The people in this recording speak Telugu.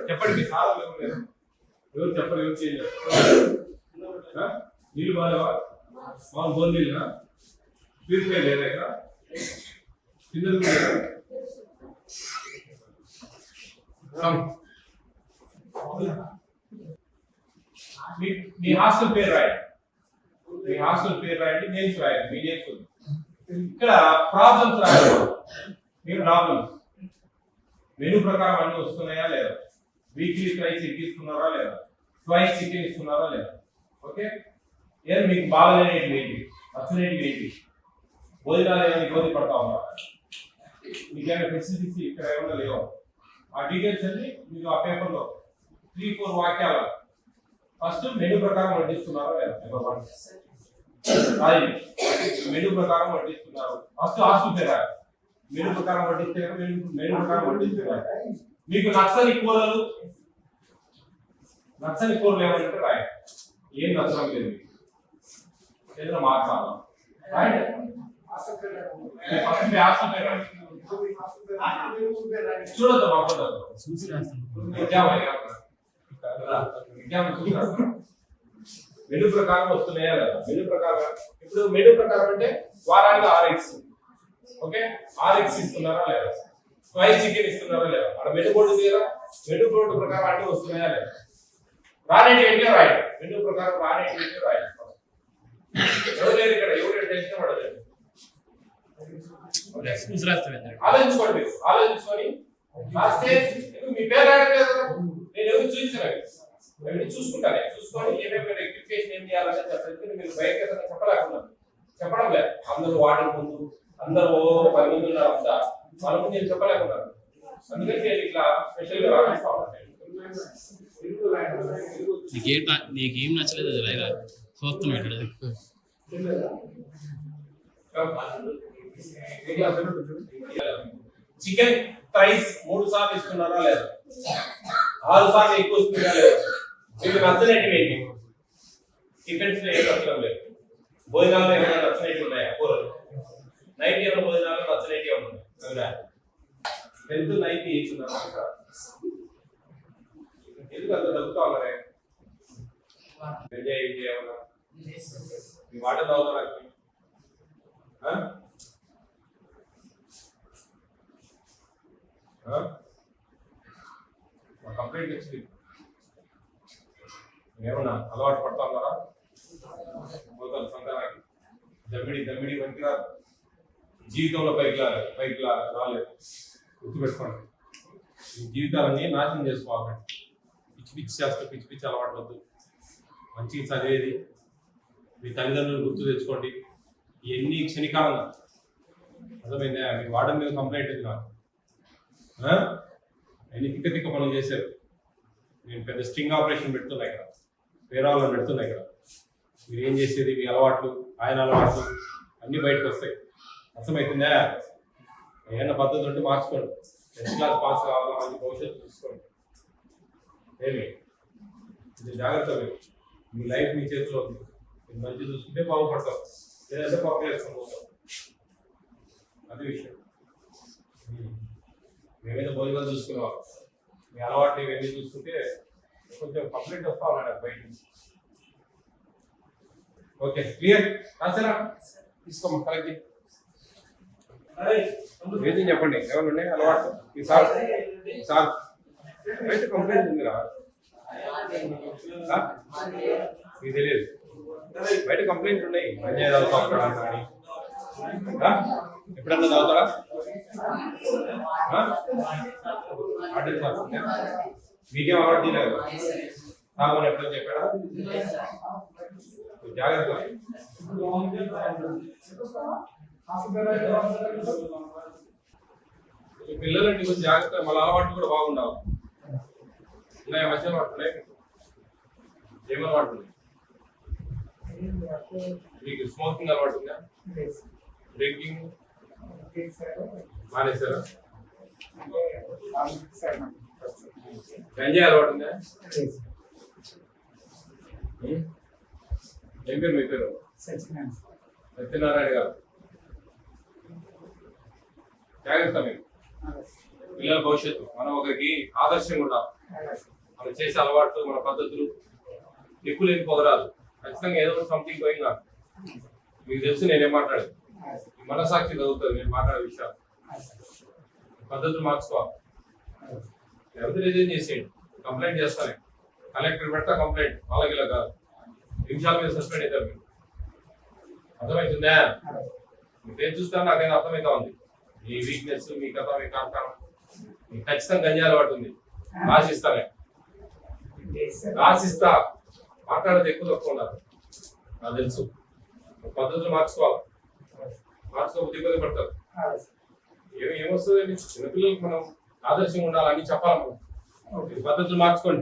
చెప్పండి మీ సార్ ఎవరు చెప్పరు ఎవరు చేయలేదు నీళ్ళు బాగా మామూలు బోర్ నీళ్ళ ప్యూరిఫై లేదా ఇక్కడ కింద మీ హాస్టల్ పేరు రాయండి మీ హాస్టల్ పేరు రాయండి నేమ్స్ రాయండి మీ నేమ్స్ ఇక్కడ ప్రాబ్లమ్స్ రాయాలి మీ ప్రాబ్లమ్స్ మెనూ ప్రకారం అన్ని వస్తున్నాయా లేదా వీక్లీ ట్రైస్ ఎగ్ ఇస్తున్నారా లేదా ట్వైస్ చికెన్ ఇస్తున్నారా లేదా ఓకే ఏం మీకు బాగాలేనివి ఏంటి నచ్చలేనివి ఏంటి భోజనాలు ఏమైనా ఇబ్బంది పడతా ఉన్నా మీకేమైనా ఫెసిలిటీస్ ఇక్కడ ఏమైనా లేవు ఆ డీటెయిల్స్ అన్ని మీరు ఆ పేపర్లో 3-4 వాక్యాలు ఫస్ట్ మెనూ ప్రకారం వడ్డిస్తున్నారా లేదా నెంబర్ 1 మెనూ ప్రకారం వడ్డిస్తున్నారు ఫస్ట్ హాస్టల్ పేరు మెనూ ప్రకారం వడ్డిస్తే మెనూ ప్రకారం వడ్డిస్తున్నారు మీకు నచ్చని కూరలు ఏమంటే రాయండి ఏం నచ్చడం లేదు ఏదైనా మార్చాలా రాయండి చూడద్దు మెనూ ప్రకారం వస్తున్నాయా లేదా మెనూ ప్రకారం ఇప్పుడు మెనూ ప్రకారం అంటే వారానికి 6 ఎగ్స్ ఓకే 6 ఎగ్స్ ఇస్తున్నారా లేదా ట్వైస్ చికెన్ ఇస్తున్నారా లేదా అక్కడ మెనూ బోర్డు లేదా మెనూ బోర్డు ప్రకారం అన్ని వస్తున్నాయా లేదా రానేటి ఏంటో రాయండి మెనూ ప్రకారం రానేటి ఏంటో రాయండి ఎవరు లేరు ఇక్కడ ఎవరు టెన్షన్ పడలేదు ఆలోచించుకోండి ఆలోచించుకొని మీ పేరు రాయడం లేదు నేను ఎవరు చూపించాను అవన్నీ చూసుకుంటాను చూసుకొని ఏమేమి రెక్టిఫికేషన్ ఏం చేయాలని చెప్పి మీరు బయట చెప్పలేకున్నాను చెప్పడం లేదు అందరూ వాటి ముందు అందరూ 10 మంది ఉన్నారు అంతా వాళ్ళ ముందు నేను చెప్పలేకున్నాను అందుకని నేను ఇట్లా స్పెషల్ గా రాపిస్తా ఉన్నాను నీకేం నచ్చలేదు చూస్తున్నాడు చికెన్ ప్రైస్ 3 సార్లు ఇస్తున్నారా లేదా 6 సార్లు ఎక్కువ ఇస్తున్నారా లేదా మీకు నచ్చనేటివి ఏంటి టిఫిన్స్ ఏం నచ్చడం లేదు భోజనాలు ఏమైనా నచ్చనేటివి ఉన్నాయా కూరలు నైట్ ఏమైనా భోజనాలు నచ్చనేటివి ఉన్నాయి హెల్త్ నైట్ ఇస్తున్నారు ఎందుకు అంత తగ్గుతా ఉన్నారే ఎంజాయ్ చేయాలన్నా మీ వాటర్ తాగుతారా కంప్లైంట్ వచ్చింది ఏమన్నా అలవాటు పడతా ఉన్నారా సంతానానికి దమ్మిడి పనికి జీవితంలో పైకి రాలేదు గుర్తుపెట్టుకోండి జీవితాలన్నీ నాశనం చేసుకోవాలండి పిచ్చి చేస్తే పిచ్చి అలవాటు వద్దు మంచిగా చదివేది మీ తల్లిదండ్రులు గుర్తు తెచ్చుకోండి ఇవన్నీ క్షణికాలంగా అర్థమైందా మీ వార్డెన్ మీద కంప్లైంట్ ఉంది నాకు అన్ని తిక్క పనులు చేశారు నేను పెద్ద స్ట్రింగ్ ఆపరేషన్ పెడుతున్నా ఇక్కడ వేరే వాళ్ళని పెడుతున్నా ఇక్కడ మీరు ఏం చేసేది మీ అలవాట్లు ఆయన అలవాట్లు అన్నీ బయటకు వస్తాయి అర్థమవుతుందా ఏమన్నా పద్ధతి ఉంటే మార్చుకోండి 10th క్లాస్ పాస్ కావాలా మంచి భవిష్యత్తు చూసుకోండి ఏమి ఇది జాగ్రత్త మీ లైఫ్ మీ చేతిలో ఉంది మీరు మంచి చూసుకుంటే బాగుపడతాం లేదంటే పక్కన వేసుకొని పోతాం అది విషయం మేమైనా భోజనాలు చూసుకునేవాళ్ళం మీ అలవాట్లు ఇవన్నీ చూసుకుంటే కొంచెం కంప్లైంట్ వస్తా ఉన్నాడు బయట నుంచి ఓకే క్లియర్ రాసారా తీసుకోమ్మా కలెక్ట్ ఏది చెప్పండి ఎవరు ఉన్నాయి అలవాటు ఈ సార్ బయట కంప్లైంట్ ఉందిరా మీకు తెలియదు బయట కంప్లైంట్ ఉన్నాయి అన్యాయ చదువుతా ఎప్పుడన్నా చదువుతారా మీకేం అలవాటు తీయలేదు తాగమని ఎప్పుడో చెప్పాడా జాగ్రత్త పిల్లలంటే కొంచెం జాగ్రత్త మళ్ళీ అలవాట్లు కూడా బాగుండాలి ఉన్నాయి మంచి అలవాటు ఉన్నాయి ఏమలవాటు ఉన్నాయి మీకు స్మోకింగ్ అలవాటు ఉందా డ్రింకింగ్ మానేశారా గంజాయి అలవాటు ఉందా ఏం పేరు మీ పేరు సత్యనారాయణ గారు జాగ్రత్త మీకు పిల్లల భవిష్యత్తు మనం ఒకరికి ఆదర్శంగా ఉండాలి. మనం చేసే అలవాట్లు, మన పద్ధతులు ఎక్కువ లేని పొగరాదు. ఖచ్చితంగా ఏదో సంథింగ్ గోయింగ్ ఆన్. మీకు తెలుసు నేనేం మాట్లాడేది, మీ మనసాక్షి చదువుతుంది నేను మాట్లాడే విషయాలు. పద్ధతులు మార్చుకోవాలి. ఎవరి రిజైన్ చేసేయండి, కంప్లైంట్ చేస్తానే, కలెక్టర్ పెడతా కంప్లైంట్. వాళ్ళకి ఇలా కాదు, నిమిషాల మీద సస్పెండ్ అవుతారు. మీరు అర్థమవుతుందా? మీరు చూస్తాను నాకైనా అర్థమవుతా ఉంది. మీ వీక్నెస్, మీ కథ, మీ కారణం. మీకు ఖచ్చితంగా గంజా అలవాటు ఉంది. రాసిస్తానే, రాసిస్తా. మాట్లాడేది ఎక్కువ తక్కువ ఉన్నారు నాకు తెలుసు. పద్ధతులు మార్చుకోవాలి. మార్చుకోకపోతే ఇబ్బంది పడతారు. ఏమొస్తుందండి, చిన్నపిల్లలకి మనం ఆదర్శంగా ఉండాలని చెప్పాలి. మనం పద్ధతులు మార్చుకోండి.